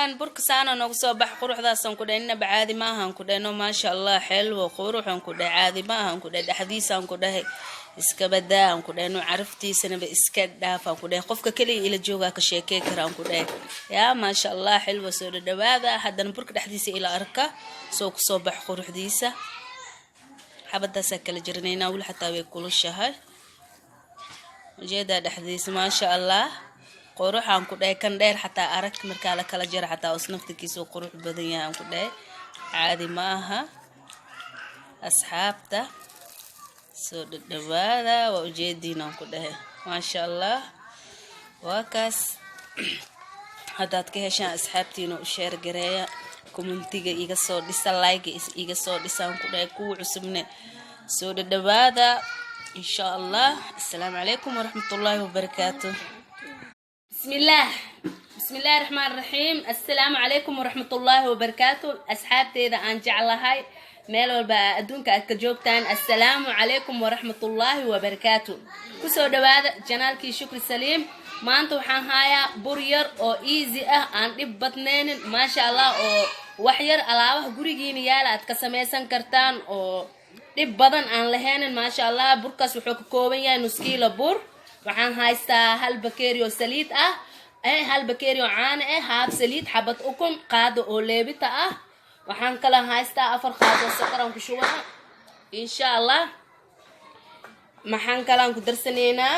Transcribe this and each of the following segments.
كان برك سانا نقصو بحقروح ذا سنكودينا بعادي ما هنكودينو ما شاء الله حلو قروح هنكودي عادي ما هنكودي حديث هنكودي iskabada aan ku dheeno caraftiisana ba iska dhaafa ku dheey qofka kaliya ila jooga ka sheekay karaan ku dheey yaa ma sha Allah xilwa soo dhawaada hadan burka dhaxdiisa ila arka soo ku soo bax quruxdiisa xabadaas kala jirnayna wal xataa way kulushahay jeeda dhaxdiisa ma sha Allah quruxan ku dheey kan dheer xataa arag marka la kala jira xataa usnaftiisa qurux badan yahay ku dheey caadi ma aha asxaabta soo dhawaada waa ujeedinaan ku dhahay ma sha Allah waa kaas hadaad ka heshaan asxaabtiina u share gareeya commentiga iga soo dhisa like iga soo dhisaan ku dhahay ku cusubne soo dhawaada insha Allah assalaamu alaykum wa rahmatullahi wa barakatuh bismillahir rahmanir rahim assalaamu alaykum wa rahmatullahi wa barakatuh asxaabteeda aan jeclahay meel walba adduunka aad ka joogtaan assalaamu alaykum wa rahmatullahi wa barakatuh ku soo dhawaada janaalkii shukri saliim maanta waxaan hayaa bur yar oo easy ah aan dhib badneenin ma sha Allah oo wax yar alaabaha gurigiina yaala aad ka sameeysan kartaan oo dhib badan aan laheenin ma sha Allah burkaas wuxuu ka kooban yahay nus kiilo bur waxaan haystaa hal bakeeri oo saliid ah hal bakeeri oo caano ah haaf saliid xabad ukun qaado oo leebita ah waxaan kala haystaa 4 qaado sokor aan ku shubaa insha Allah maxaan kala ku darsaneynaa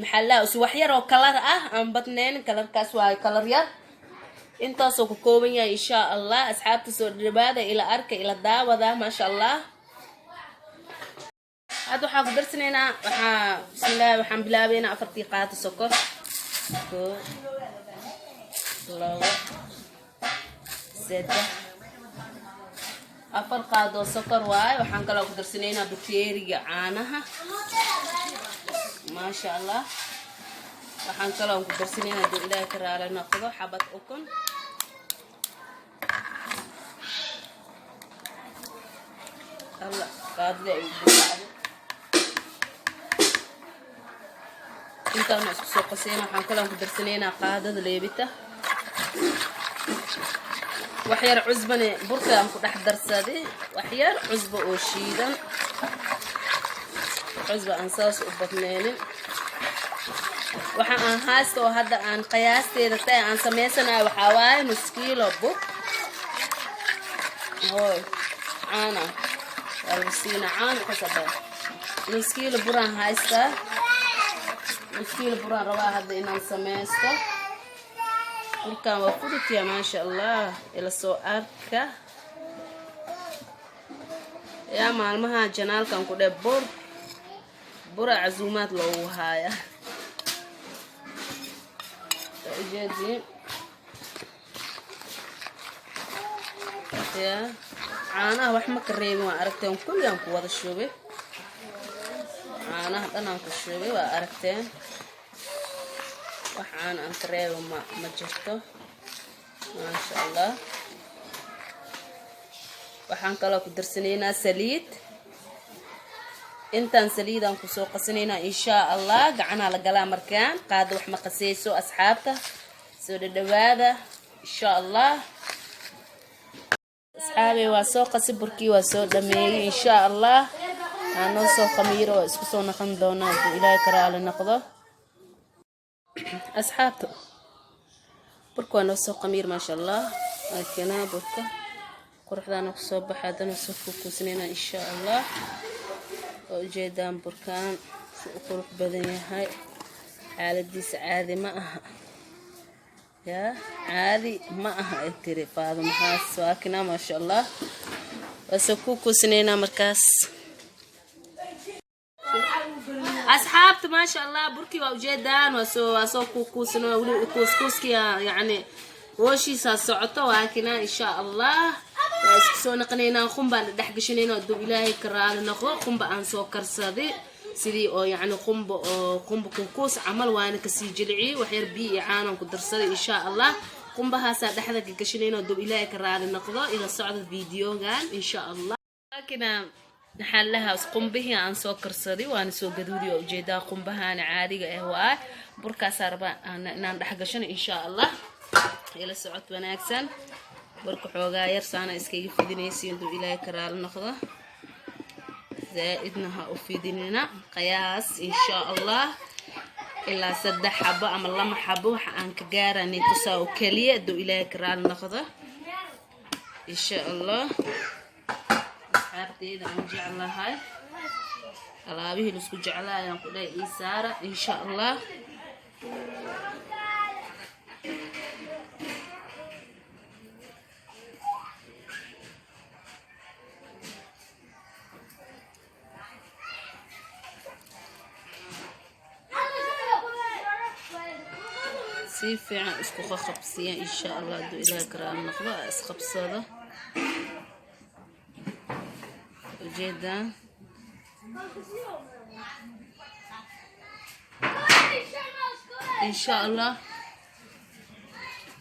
maxalla wax yar oo kalar ah aan badneen kalarkaas waa kalar yar intaas oo ku kooban yahay insha Allah asxaabta soo dhawaada ila arka ila daawada ma sha Allah hada waxaan ku darsaneynaa bismillah waxaan bilaabeynaa 4 qaado sokor afar qaado sokor waay waxaan kala ku darsaneynaa bakeeriga caanaha ma sha Allah waxaan kala ku darsaneynaa dad ilaahay ka raali noqdo xabad ukun Allah qaadada ay buuxdo intaan isku soo qasayna waxaan kala ku darsaneynaa qaadada leebita waxyar cusbane burkaan ku dhex darsaday waxyar cusbo oo shiidan cusbo aan saas u badneenin waxa aan haysto hadda aan qiyaasteeda tay aan sameysanayo waxa waaye nus kiilo bur oo caana alsiina caan ka sabay nus kiilo buraan haysta nus kiilo buraan rabaa hadda inaan sameysto burkaan waa fududya ma sha Allah ila soo arka yaa maalmaha janaalkan ku dheh bur azuumaad loo haaya jeedi ya caanaha wax ma ka reebin waa aragteen kulliyan ku wada shubay caanaha dhanaan ku shubay waa aragteen waxaan aan kareebo ma jirto ma sha Allah waxaan kala ku darsaneynaa saliid intaan saliidan ku soo qasaneynaa insha Allah gacana la galaa markaan qaado wax ma qasayso asxaabta soo dhawaada insha Allah asxaabi waa soo qasi burkii waa soo dhameeyay insha Allah aan soo khamiiro isku soo naqan doonaa ilaahay ka raali noqdo asxaabta burka waa soo qamiir ma sha Allah akana burka quruxdana ku soo baxadana soo kuusneena insha Allah oo jeedaan burkaan si qurux badan yahay xaaladiisa caadi ma aha ya caadi ma aha tiri faado maxaas waakina ma sha Allah soo kuusneena markaas asxaabta ma sha Allah burkii waa ujeedaan waa soo kuusno wali kuuskiya yani hooshiisa socoto waakina insha Allah isku soo naqnayna qumba dhex gashanayna dub ilaahay ka raali noqdo qumba aan soo karsaday sidii oo yani qumba kuus amal waana ka sii jilci wax yar biyo caanan ku darsaday insha Allah qumbahaasa dhexda ka gashanayna dub ilaahay ka raali noqdo ila socdo videogan insha Allah waakina نحلها قنبه عن سكر صدي وأنا سو جدودي وجدا قنبها أنا عادي جوا بركة سربا أنا نحجشنا إن شاء الله إلى سعود وناكسن بركو حوغا يرسانا اسكي فيدينيسي دو إلهي كرال نقضة زائدنها أفيديننا قياس إن شاء الله إلا سد حبة أما الله محبة وحان كجارة تساو كلية دو إلهي كرال نقضة إن شاء الله أصحابتي إذا نرجع الله هاي alaabihii la isku jeclaa ayaan ku dhahay ii saara insha Allah si fiican isku qabsiya insha Allah duu ilaahay karaam noqdo isqabsada ujeedaan إن شاء الله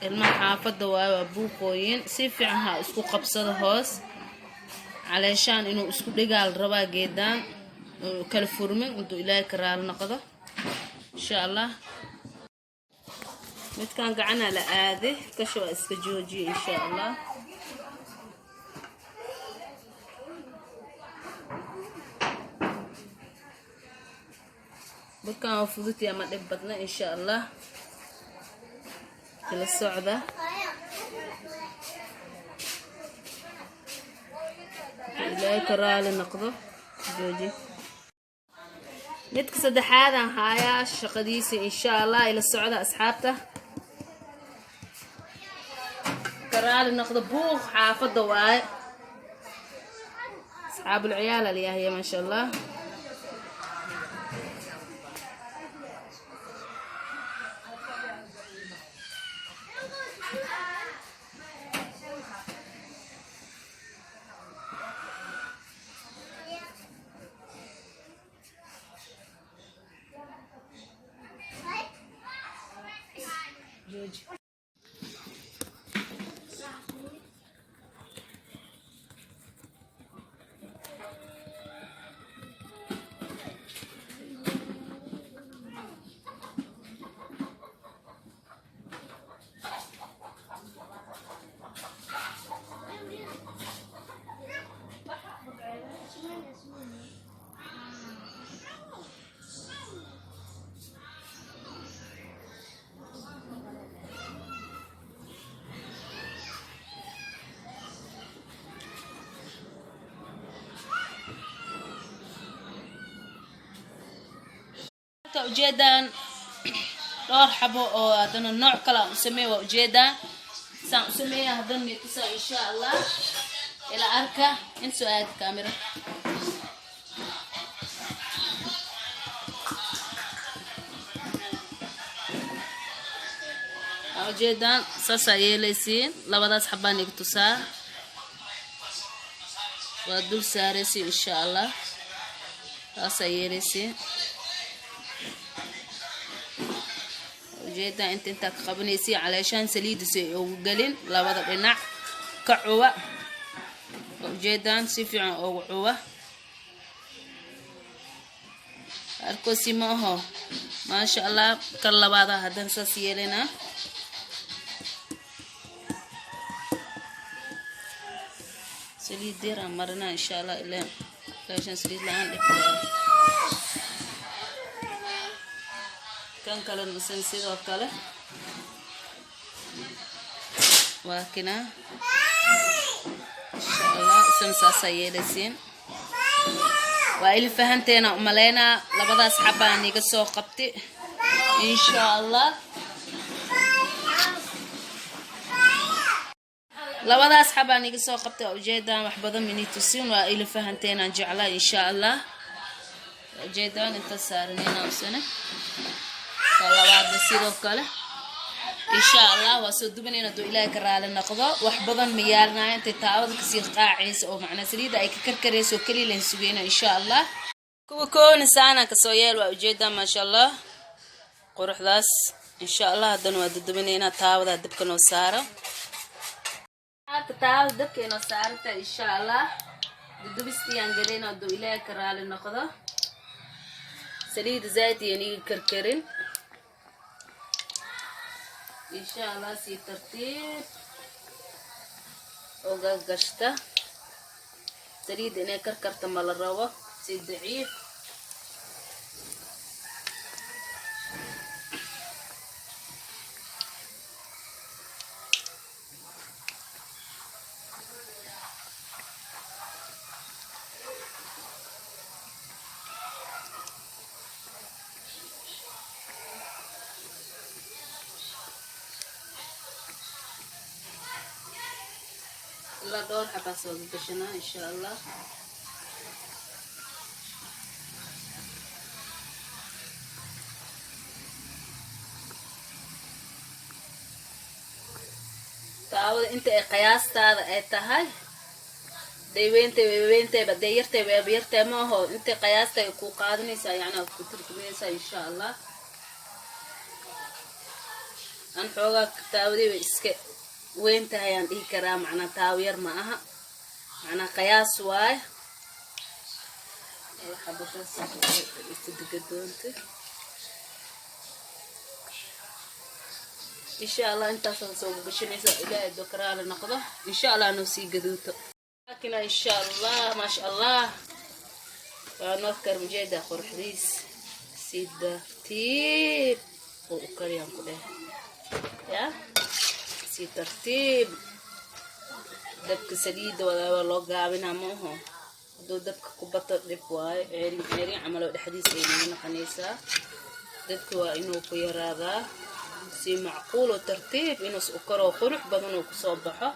المحافظة وابوقوين سيف عنها اسكو قبصة هوس علشان إنه اسكو دقال ربا جيدان كالفورمين ودو إلهي كرال نقضة إن شاء الله متكان قعنا لآذي كشو اسكجوجي إن شاء الله بكان وفضتي أما دبتنا إن شاء الله كل الصعدة إلهي كرال نقضه جوجي نتكسد هذا هايا الشقديسي إن شاء الله إلى الصعدة أصحابته كرال نقضه بوخ حافظ دواي أصحاب العيال اللي هي ما شاء الله ujeedaan dhowr xabo oo hadana nooc kala u sameeyo waa ujeedaan saan u sameeyaa hadana meetusa insha Allah ila arka in soo aad kaamira ujeedaan saasa yeelaysiin labadaas xabaan igu tusaa waa dul saaraysi insha Allah saasa yeelaysiin جيدا انت قبنيسي علشان سليد سي او قلين لا وضع بناع كعوة جيدا سيفي او عوة الكوسي ما هو ما شاء الله كلا بعض هذا نساسي لنا سليد دير مرنا ان شاء الله الا علشان سليد لان كان كلا نسنسيد وكلا وكنا إن شاء الله سنسا سيدسين وإلي فهمتنا أمالينا لبدا أصحاباني قصوا قبتي إن شاء الله لبدا أصحاباني قصوا قبتي وجيدا وحبدا مني تسين وإلي فهمتنا جعلا إن شاء الله جيدا انت سارنينا وسنة labaad sidoo kale insha Allah waa soo dubanayna doo ilaahay ka raali noqdo wax badan ma yaalnaa inta taawada ka sii qaacayso oo macna saliida ay ka karkareyso kaliya leen sugeena insha Allah kuwa koon saana ka soo yeel waa ujeeda ma sha Allah quruxdaas insha Allah hadan waa dubanayna taawada dabka noo saaro taawada dabka noo saarta insha Allah dubistiyaan galeyna doo ilaahay ka raali noqdo saliida zaid yani karkarin إن شاء الله سي ترتيب وقشطة تريد إني كركرت مال الروة سي ضعيف لا دور حبة صوص بشنا إن شاء الله تعود أنت قياس هذا أتهاي ديوينتي بديرتي بيرتي ما هو أنت قياستي كو قادنيسا يعني كتركنيسا إن شاء الله أن حوغا تعودي إسك وين تهيان إيه كرا معنا تاوير معها معنا قياس واي حبشة استدقدونتي إن شاء الله أنت سوف بشنيسا إلى الدكرة لنقضه إن شاء الله نوسي قدوته لكن إن شاء الله ما شاء الله نذكر مجيدة خرحريس سيدة تيب وكريم كده يا سي ترتيب دبك سديد ولا قابنا موه دو دبك كبطة دب واي عيرين عملوا الحديث إنه نقنيسة دبك وإنه كيرادا سي معقول وترتيب إنه سكره وخرح بدنه كصبحه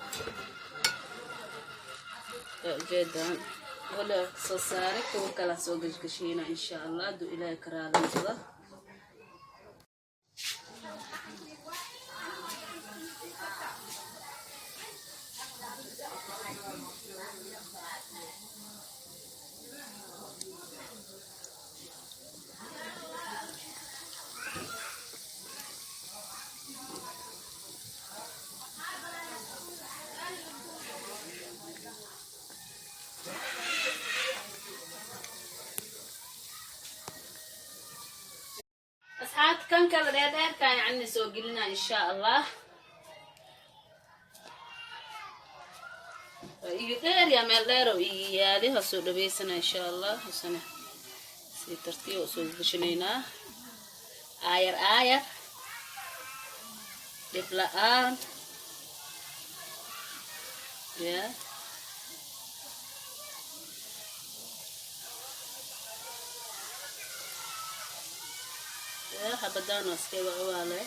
جدا ولا صارك وكلا سوق قشينا إن شاء الله دو إلى كرادا نصده أصحاب كان كلا دير كان يعني سوق لنا إن شاء الله يدير يا مالدير ويالي هسوق بيسنا إن شاء الله وسنة سي ترتيب وسوق بشنينا آير دبلان يا حبدان واسكي وعوالي